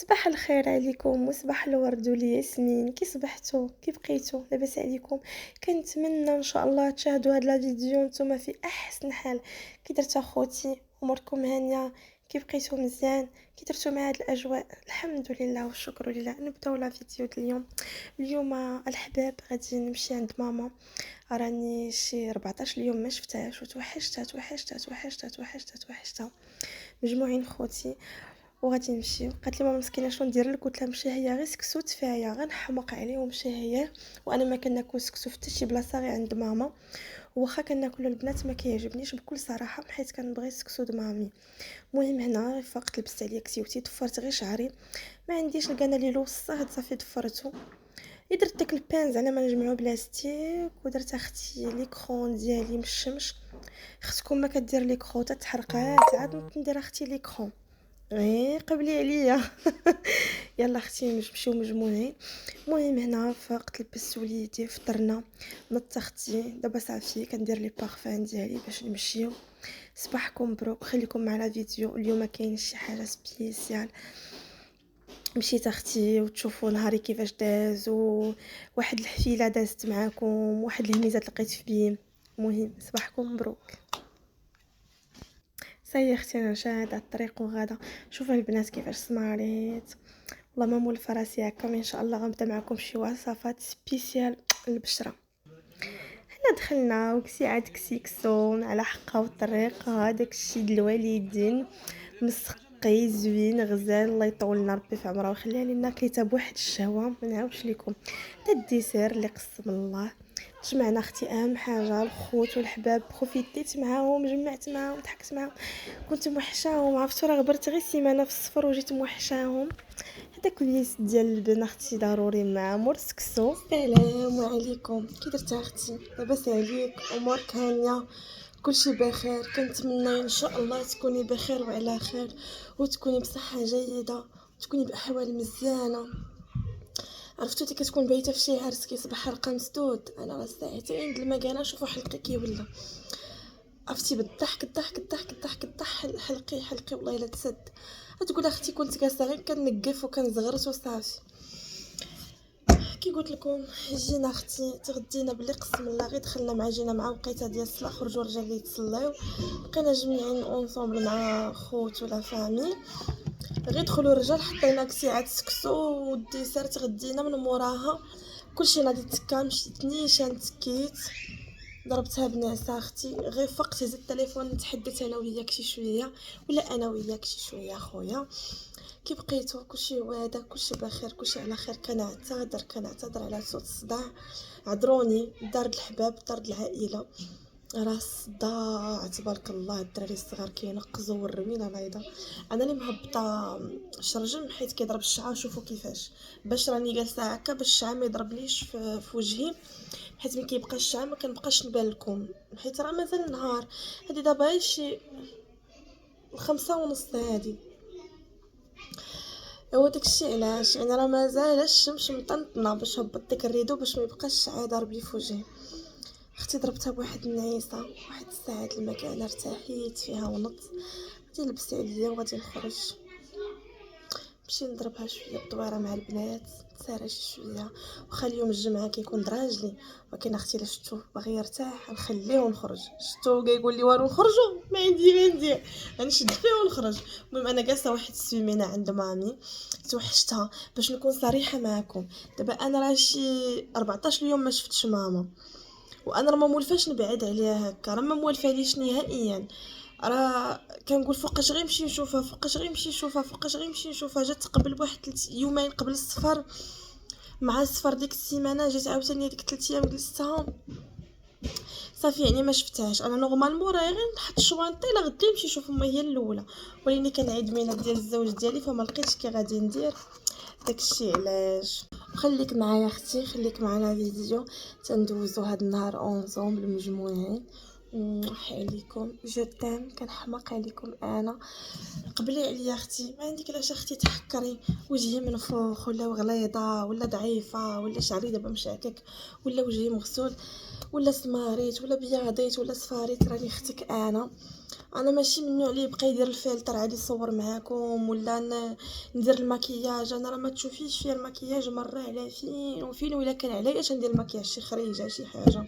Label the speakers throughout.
Speaker 1: صباح الخير عليكم وصباح الورد والياسمين. كي صبحتوا؟ كي بقيتوا؟ لاباس عليكم؟ كنتمنى ان شاء الله تشاهدوا هاد لا فيديو نتوما في احسن حال. كي درت اخوتي؟ اموركم هانيه؟ كي بقيتوا مزيان؟ كي درتوا مع هاد الاجواء؟ الحمد لله والشكر لله. نبداو لا فيديو ديال اليوم الحباب. غادي نمشي عند ماما، راني شي 14 يوم ما شفتهاش وتوحشتها. مجموعين خوتي وغادي نمشي. قالت لي ماما مسكينه شنو ندير لك؟ قلت لها مشي هي غير سكسو تفايا، غنحمق عليه ومشي هي. وانا ما كناكل سكسو في حتى شي بلاصه غير عند ماما، واخا كناكلو البنات ما كيعجبنيش بكل صراحه، حيت كنبغي سكسو د مامي. المهم هنا فقت لبست عليا كسيوتي، ضفرت غير شعري، ما عنديش الكانا اللي لوصه صافي ضفرته. درت داك البانز على ما نجمعو بلاستيك، ودرت اختي ليكرون ديالي مشمش. اختكم ما كدير ليكرون تتحرقات، عاد ندير اختي ليكرون قبلي عليا. يلا اختي نمشيو مجموعين. المهم هنا فقت لبست وليدي، فطرنا، نضت اختي، دابا صافي كندير لي بارفان ديالي باش نمشيو. صباحكم مبروك، خليكم مع الفيديو. اليوم كاين شي حاجه سبيسيال. مشيت اختي وتشوفوا نهاري كيفاش داز، وواحد الحفيله دازت معاكم، واحد الهميزه لقيت في بيم. المهم صباحكم مبروك. سي اختي انا شاده الطريق وغادا. شوفوا البنات كيفاش سماريت، والله ما مول فراسي هكا. ان شاء الله غنبدا معكم شي وصفات سبيسيال للبشره. حنا دخلنا وكسي عاد كسيكسون على حقه والطريق. هذاك الشيء ديال الوالدين مسقي زوين غزال، الله يطول لنا ربي في عمره ويخليها لنا. كليتها بواحد الشهوه ما نعاودش لكم. حتى الديسير اللي قسم الله. جمعنا اختي اهم حاجه، الخوت والحباب، بروفيتيت معاهم، جمعت معاهم، ضحكت معاهم، كنت موحشاهم. عرفتوا راه غبرت غير سيمانه في الصفر وجيت موحشاهم. هذاك اليس ديال البن اختي ضروري مع مرسكسو. السلام عليكم، كي درت اختي؟ لاباس عليك؟ امورك هانيه؟ كلشي بخير؟ كنتمنى ان شاء الله تكوني بخير وعلى خير، وتكوني بصحه جيده، وتكوني باحوال مزيانه. عرفتو كتكون بايته في شي عرس كيصبح حلقه مسدود. انا راه ساعتين د المكانه نشوفو حلقي كيولى. عرفتي بالضحك حلقي والله الا تسد. تقول اختي كنت جالسه غير كنقف وكنزغرت وصافي. كي قلت لكم جينا اختي تغدينا بلي قسم الله، غير دخلنا مع جينا مع وقيته ديال الصلاه، خرجوا الرجال اللي يتصليو، بقينا جميعين اونصومبل مع خوت ولا فامي. غير دخلوا الرجال حطينا كسيعات سكسو والديسير، تغدينا من موراها كلشي نادي تكا. مشيت نيشان تكيت، ضربتها بنعسه اختي. غير فقت هزت التليفون نتحدث انا وياك شي شويه، ولا انا وياك شي شويه خويا. كي بقيتو كلشي وادا، كلشي بخير، كلشي على خير. كنعتذر على صوت الصداع، عذروني. دار الحباب، دار العائله، راه الصداع تبارك الله. الدراري الصغار كينقزوا والرميله نايضه. انا اللي مهبطه شرجم حيت كيضرب الشعر. شوفوا كيفاش، باش راني جالسه هكا باش الشعر ما يضربنيش في وجهي، حيت ملي كيبقى الشعر ما كنبقاش نبان لكم، حيت راه مازال النهار. هادي دابا شي 5:30 هادي. هو داكشي علاش يعني راه مازال الشمس مطنطنه باش هبط ديك الريدو باش ما يبقاش الشعر ضارب لي في وجهي. اختي ضربتها بواحد النعيسه، واحد الساعه المكانه، ارتاحيت فيها ونط. غادي نلبس عليا وغادي نخرج، نمشي نضربها شويه بدويره مع البنات، نتسارى شي شويه. واخا اليوم الجمعه كيكون دراجلي، ولكن اختي لا شفتو باغي يرتاح نخليه ونخرج. شفتو كيقول لي وارو نخرجوا، ما عندي ما ندير، غنشد فيه ونخرج. المهم انا جالسه واحد السيمانه عند مامي، توحشتها. باش نكون صريحه معكم، دابا انا راه شي 14 يوم ما شفتش ماما، وانا راه ما مولفاش نبعد عليها هكا، راه ما موالفاليش نهائيا. راه كنقول فوقاش غيمشي نشوفها، فوقاش غيمشي نشوفها. جات قبل بواحد 3 يومين قبل السفر، مع السفر ديك السيمانه جات عاوتاني ديك 3 ايام جلستها صافي. يعني ما شفتهاش. انا نورمالمون راه غير نحط الشوانطي لا غدي نمشي نشوف امي هي الاولى، ولكن كان عيد ميلاد ديال الزوج ديالي فما لقيتش كي غادي ندير. داكشي علاش. خليك معايا اختي، خليك معنا فيديو تندوزو هاد النهار اونصومبل مجموعين، عليكم جو تام، كنحماق عليكم انا. قبلي عليا اختي، ما عندك علاش اختي تحكري وجهي منفوخ ولا غليظه ولا ضعيفه ولا شعري دابا مشعكك ولا وجهي مغسول ولا سماريت ولا بياضيت ولا صفاريت. راني اختك انا ماشي من النوع اللي يبقى يدير الفلتر عادي يصور معاكم ولا ندير المكياج. انا راه ما تشوفيش فيا المكياج مره على فين وفين، ولا كان عليا اش ندير المكياج شي خريجه شي حاجه.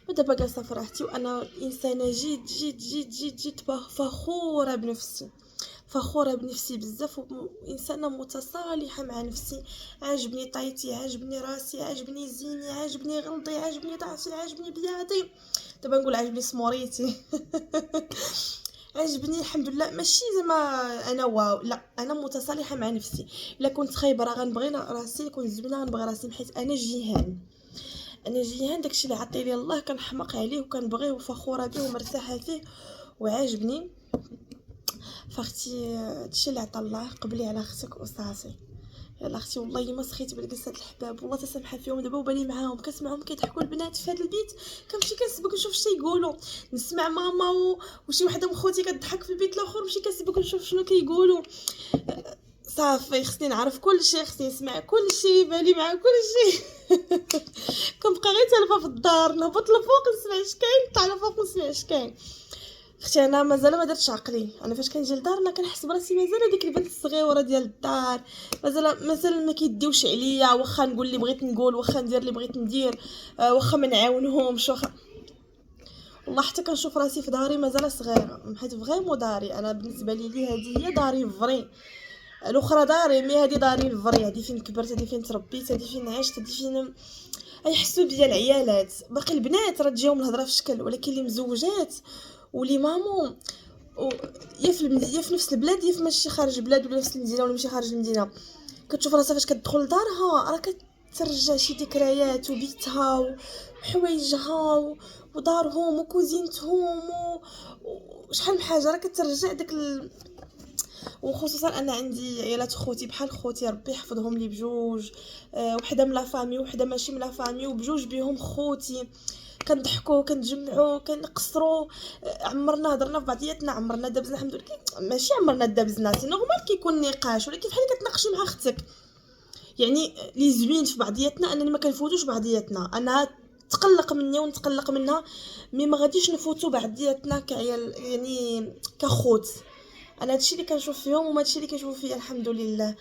Speaker 1: دابا جالسه فرحتي وانا انسانه جد فخوره بنفسي، فخوره بنفسي بزاف، وانسانه متصالحه مع نفسي. عاجبني طايتي، عاجبني راسي، عاجبني زيني، عاجبني غلطي، عاجبني ضعفي، عاجبني بياضي، دابا نقول عاجبني سموريتي. عجبني الحمد لله. ماشي زعما انا واو، لا انا متصالحه مع نفسي. الا كنت خايبه راه غنبغي راسي، كنت زوينه غنبغي راسي، حيت انا جيهان. انا جيهان داكشي اللي عطي لي الله كنحماق عليه وكنبغيه وفخوره به ومرتاحه فيه وعاجبني. فاختي هادشي اللي عطا الله، قبلي على اختك وصافي. يلا اختي والله ما سخيت بالقصه الحباب، والله تسامحها فيهم دابا وبالي معاهم، كنسمعهم كيضحكوا البنات في هذا البيت، كنمشي كنسبق نشوف شنو يقولوا، نسمع ماما وشي وحده من خوتي كتضحك في البيت الاخر، نمشي كنسبق نشوف شنو كيقولوا. صافي خصني نعرف كل شيء، خصني نسمع كل شيء، بالي مع كل شيء. كنبقى غير تالفه في الدار، نهبط لفوق نسمع اش كاين، نطلع لفوق نسمع اش كاين. اختي انا مازال ما درتش عقلي، انا فاش كنجي للدار انا كنحس براسي مازال هذيك البنت الصغيره ديال الدار، مازال ما كيديوش عليا، واخا نقول اللي بغيت نقول، واخا ندير اللي بغيت ندير، واخا ما نعاونهمش، واخا والله حتى كنشوف راسي في داري مازال صغيره، حيت فريمون داري انا بالنسبه لي هذه هي داري فري. الاخرى داري مي هذه داري الفري، هذه فين كبرت، هذه فين تربيت، هذه فين عشت، هذه فين يحسوا بيا العيالات. باقي البنات راه تجيهم الهضره في شكل، ولكن اللي مزوجات ولي مامو يا في نفس البلاد، يا في ماشي خارج البلاد، ولا نفس المدينه ولا ماشي خارج المدينه، كتشوف راسها فاش كتدخل لدارها راه كترجع شي ذكريات وبيتها وحوايجها ودارهم وكوزينتهم وشحال من حاجه راه كترجع داك وخصوصا انا عندي عيالات خوتي بحال خوتي، ربي يحفظهم لي بجوج، وحده من لا فامي وحده ماشي من لا فامي، وبجوج بهم خوتي، كنضحكوا كنتجمعوا كنقصروا، عمرنا هضرنا في بعضياتنا، عمرنا دابزنا الحمد لله، ماشي عمرنا دابزنا سي نورمال كيكون نقاش، ولكن بحال كتناقشي مع اختك، يعني لي زوين في بعضياتنا اننا ما كنفوتوش بعضياتنا، انا تقلق مني ونتقلق منها، مي ما غاديش نفوتوا بعضياتنا كعيال يعني كخوت. انا هادشي اللي كنشوف فيهم وما هادشي اللي كيشوفوا فيا الحمد لله.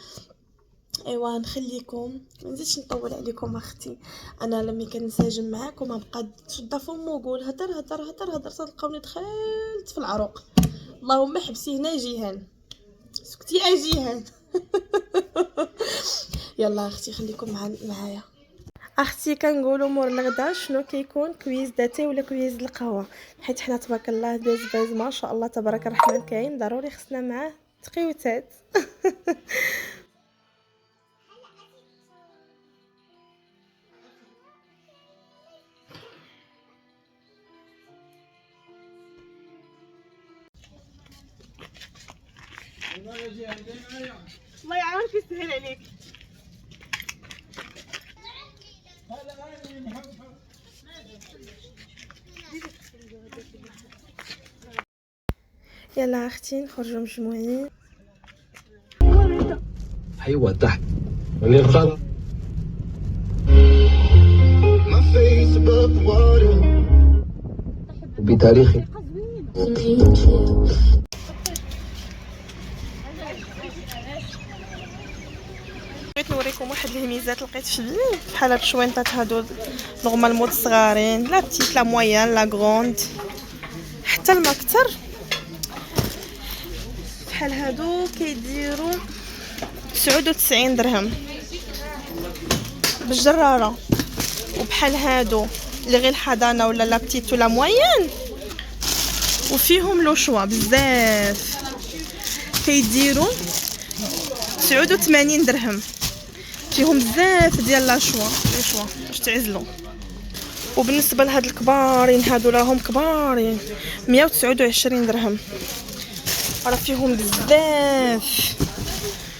Speaker 1: ايوا نخليكم ما نزيدش نطول عليكم اختي، انا لمي كنساجم معاكم غنبقى تشد فم وقول هدر هدر هدر هدر تلقاوني دخلت في العروق. اللهم حبسي هنا جيهان، سكتي جيهان. يلا اختي خليكم معايا. اختي كنقولوا مور الغدا شنو كيكون كويز داتي ولا كويز القهوه، حيت حنا تبارك الله داز باز ما شاء الله تبارك الرحمن كاين، ضروري خصنا معاه تقيوتات. الله يعاونك يسهل عليك. يلا اختي نخرجوا مجموعين.
Speaker 2: ايوه تحت والخط بتاريخي.
Speaker 1: بغيت نوريكم واحد الهميزات لقيت في البيت بحال هاد الشوينطات هادو نورمال مود صغارين، لا بتيت لا مويان لا غروند حتى المكتر، بحال هادو كيديروا 99 درهم بالجراره، وبحال هادو اللي غير الحضانه ولا لا بتيت ولا مويان وفيهم لو شوا بزاف كيديروا 89 درهم، فيهم بزاف ديال لا شوا باش تعزلوا. وبالنسبه لهاد الكبارين هادو راهم كبارين 129 درهم، راه فيهم بزاف.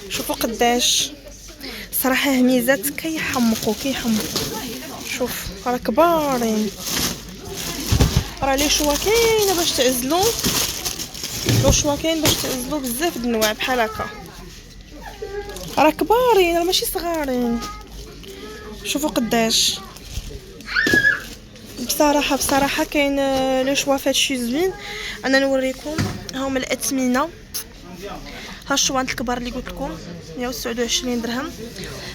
Speaker 1: شوفوا قداش صراحه هميزات كيحمقوا شوف راه كبارين. راه لي شوا كاينه باش تعزلوا، لو شوا كاين باش تعزلوا بزاف د النواع بحال هكا، راه كبارين راه ماشي صغارين. شوفوا قداش بصراحه كاين لي شوا فهادشي زوين. انا نوريكم هاهما الاثمنه، ها الشوانط الكبار اللي قلت لكم 129 درهم،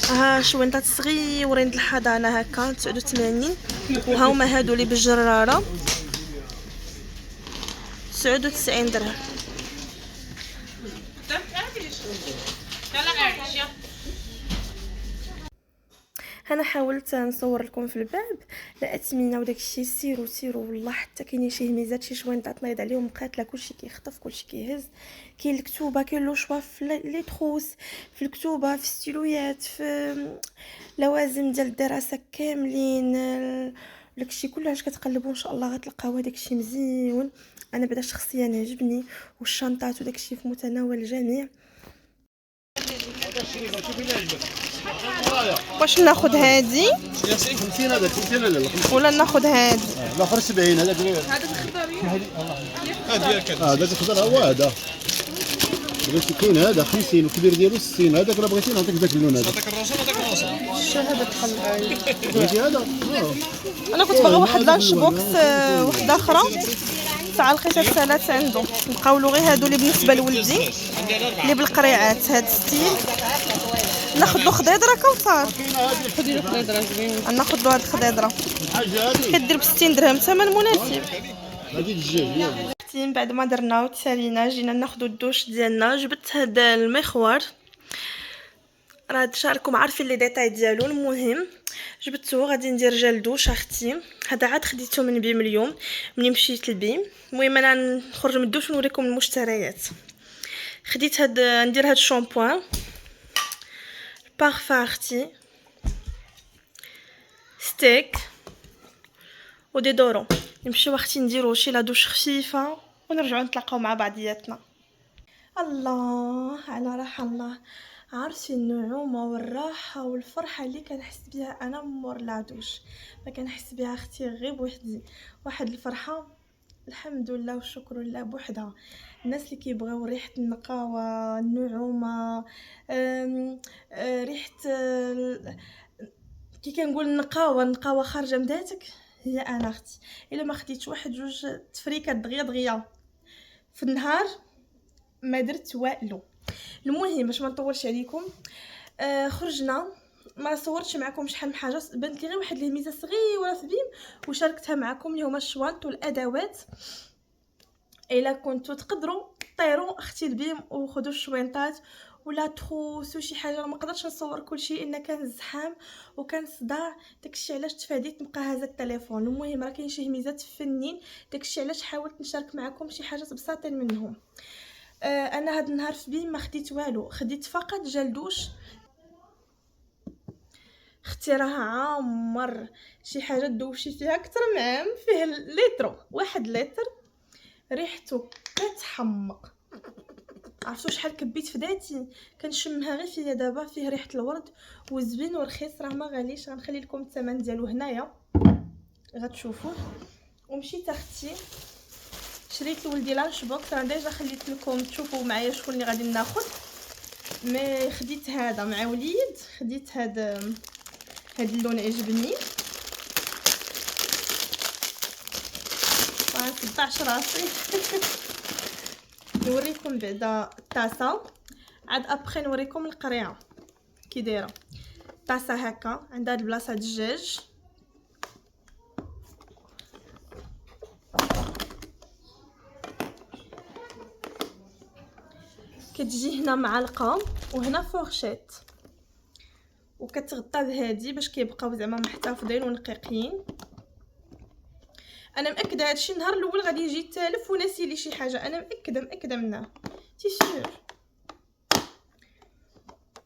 Speaker 1: ها شوينطات صغيورين د الحضانه هكا 89، وهاهما هادو اللي بالجراره 99 درهم. انا حاولت نصور لكم في الباب الاثمنه وداكشي. سيروا والله حتى كاينين شي هميزات شي شوينطات نايض عليهم قاتله، كلشي كيخطف كلشي كيهز. كاين الكتوبه، كاين لو شوا في لي تروس، في الكتوبه، في ستيلويات، في لوازم ديال الدراسه كاملين، داكشي كلش كتقلبوا ان شاء الله غتلقاو داكشي مزيون. انا بعدا شخصيا عجبني، والشنطات وداكشي في متناول الجميع. واش ناخذ هادي
Speaker 2: 50 هذاك 50 لا
Speaker 1: ولا ناخذ هادي؟
Speaker 2: الاخر 70 هذاك هذاك الخضر هو هذا. بغيتي كاين هذا 50 والكبير ديالو 60. هذاك الا بغيتي نعطيك داك اللون هذا. هذاك الراسه وهذاك الراسه.
Speaker 1: شو هذا الحل؟
Speaker 2: بغيتي هذا؟
Speaker 1: انا كنت باغا واحد لانش بوكس وحده اخرى تاع لقيت السالات عنده. بقاو له غير هادو اللي بالنسبه لولدي اللي بالقريعات. هاد ستيل ناخذ له خضيضره كوثر. خدي له خضيضره زوين. ناخذ له هاد الخضيضره كدير ب 60 درهم، ثمن مناسب.
Speaker 2: هذه الدجاج
Speaker 1: من بعد ما درنا وتسالينا جينا ناخذوا الدوش ديالنا. جبت هاد المخور، راه هاد شاركم عارفين لي ديتاي ديالو. المهم جبته غادي ندير جل دوش اختي. هذا عاد خديته من بيم اليوم ملي مشيت للبيم. المهم انا نخرج من الدوش ونوريكم المشتريات. خديت هاد ندير هاد الشامبوان بارفان اختي، ستيك وديدورون. نمشيو اختي نديرو شي لا دوش خفيفه ونرجعو نتلاقاو مع بعضياتنا. الله على راحه الله. عرفتي النعومه والراحه والفرحه اللي كنحس بها انا مور لا دوش ما كنحس بها اختي غير بوحدي. واحد الفرحه الحمد لله والشكر لله بوحدها. الناس اللي كيبغيو ريحه النقاوه، النعومه، ريحه كي كنقول النقاوه خارجه من ذاتك، هي انا اختي. الا ما خديتش واحد جوج تفريكات دغيا في النهار ما درت والو. المهم باش ما نطولش عليكم، خرجنا ما صورتش معكم شحال من حاجه، بانت لي غير واحد الميزه صغيره في بيم وشاركتها معكم اللي هما الشوانط والادوات. الا كنتو تقدروا طيروا اختي البيم وخذوا الشوينطات ولا تروس وشي حاجه. ما قدرتش نصور كل شيء ان كان زحام وكان صداع، داكشي علاش تفاديت نبقى هازه التليفون. المهم راه كاين شي هميزات فنين، داكشي علاش حاولت نشارك معكم شي حاجات بساطين منهم. انا هاد النهار في بيم ما خديت والو، خديت فقط جل دوش. اختي راه عامر شي حاجه دوشي فيها اكثر من عام، فيه لتر، 1 لتر، ريحته كتحمق. عرفتوا شحال كبيت في ذاتي كنشمها غير فيا. دابا فيه ريحه الورد وزوين ورخيص، راه ما غاليش. غنخلي لكم الثمن ديالو هنايا غتشوفوه. ومشيت اختي شريت لولدي لانش بوكس، راه ديجا خليت لكم تشوفوا معايا شكون اللي غادي ناخذ. مي خديت هذا مع وليد، خديت هذا اللون عجبني. ما صدعش راسي. نوريكم بعدا الطاسه، عاد ابخي نوريكم القريعه كي دايره. طاسه هكا عندها هاد البلاصه دجاج، كتجي هنا معلقه وهنا فورشيت، وكتغطى بهادي باش كيبقاو زعما محتفظين ونقيقين. انا مأكده هادشي النهار الاول غادي يجي تالف وناسي لي شي حاجه، انا مأكده منها تيسير.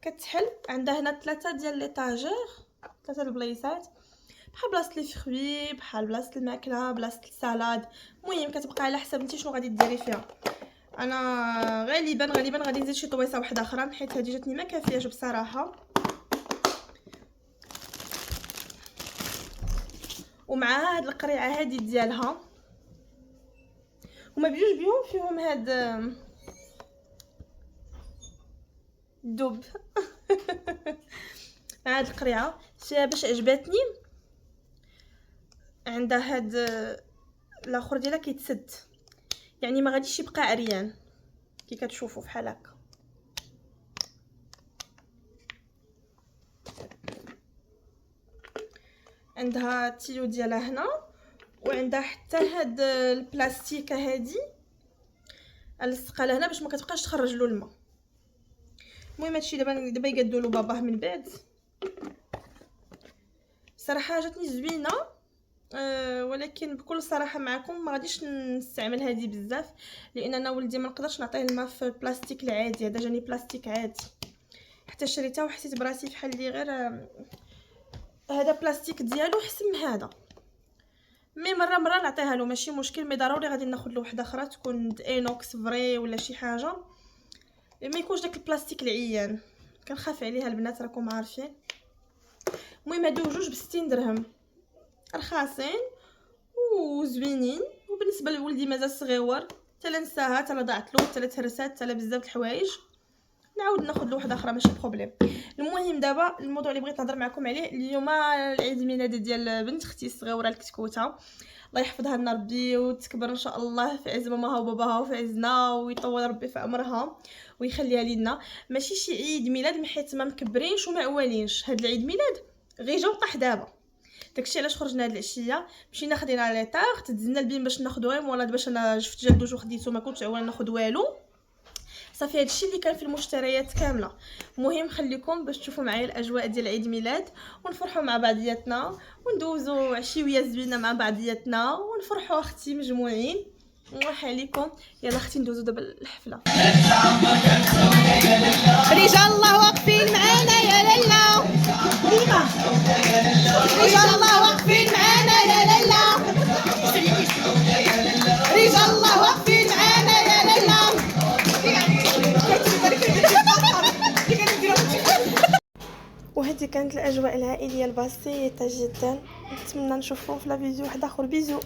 Speaker 1: كتحل عندها هنا 3 ديال لي طاجور، 3 البلايصات، بحال بلاصه لي فروي، بحال بلاصه الماكله، بلاصه السلاد. المهم كتبقى على حسب نتي شنو غادي ديري فيها. انا غالبا غادي نزيد شي طويصه واحده اخرى حيت هذه جاتني ما كافياش بصراحه. ومع هاد القريعه هذه ديالها هما بجوج بيهم فيهم هاد الدب. هاد القريعه فيها باش عجبتني، عندها هاد الاخر ديالها كيتسد، يعني ما غاديش يبقى عريان كي كتشوفوا بحال هكا. عندها التيو ديالها هنا، وعندها حتى هاد البلاستيكه هادي نلصقها لهنا باش ما كتبقاش تخرج له الماء. المهم هادشي دابا يقادو له باباه من بعد. صراحه جاتني زوينه، ولكن بكل صراحه معكم ما غاديش نستعمل هذه بزاف، لان انا ولدي ما نقدرش نعطيه الماء في البلاستيك العادي. هذا جاني بلاستيك عادي، حتى شريته وحسيت براسي بحال اللي غير هذا بلاستيك ديالو حسن من هذا. مي مره نعطيها له ماشي مشكل، مي ضروري غادي ناخذ له وحده اخرى تكون اينوكس فري ولا شي حاجه، ما يكونش داك البلاستيك العيان، كنخاف عليها البنات راكم عارفين. المهم هادو جوج ب60 درهم، رخاصين وزوينين. وبالنسبه لولدي مازال صغيور، حتى لا نساها حتى لا ضاعت له حتى لا تهرسات حتى لا بزاف د الحوايج، نعاود ناخذ له وحده اخرى ماشي بروبليم. المهم دابا الموضوع اللي بغيت نهضر معكم عليه اليوم، العيد ميلاد ديال بنت اختي الصغيره الكتكوته، الله يحفظها لنا ربي وتكبر ان شاء الله في عز ماماها وباباها وفي عزنا، ويطول ربي في عمرها ويخليها لينا. ماشي شي عيد ميلاد حيت ما مكبرينش وما عوالينش، هاد العيد ميلاد غير جا وطاح دابا. داكشي علاش خرجنا هاد العشيه، مشينا خدينا لي طاغ دزنا البين باش ناخذوهم، ولا باش انا شفت جدوش وخديتو ما كنتش عوال ناخذ والو. صافي هادشي اللي كان في المشتريات كامله. المهم خليكم باش تشوفوا معايا الاجواء ديال عيد ميلاد، ونفرحوا مع بعضياتنا وندوزوا عشيه زوينه مع بعضياتنا ونفرحوا اختي مجموعين. نروح عليكم، يلا اختي ندوزوا دابا الحفله.
Speaker 3: رجال الله واقفين معانا يا لالا، رجال الله واقفين معانا يا لالا، رجال الله واقفين معانا يا لالا.
Speaker 1: وهذه كانت الاجواء العائليه البسيطه جدا. نتمنى نشوفكم في لا فيديو واحد اخر. بيزو.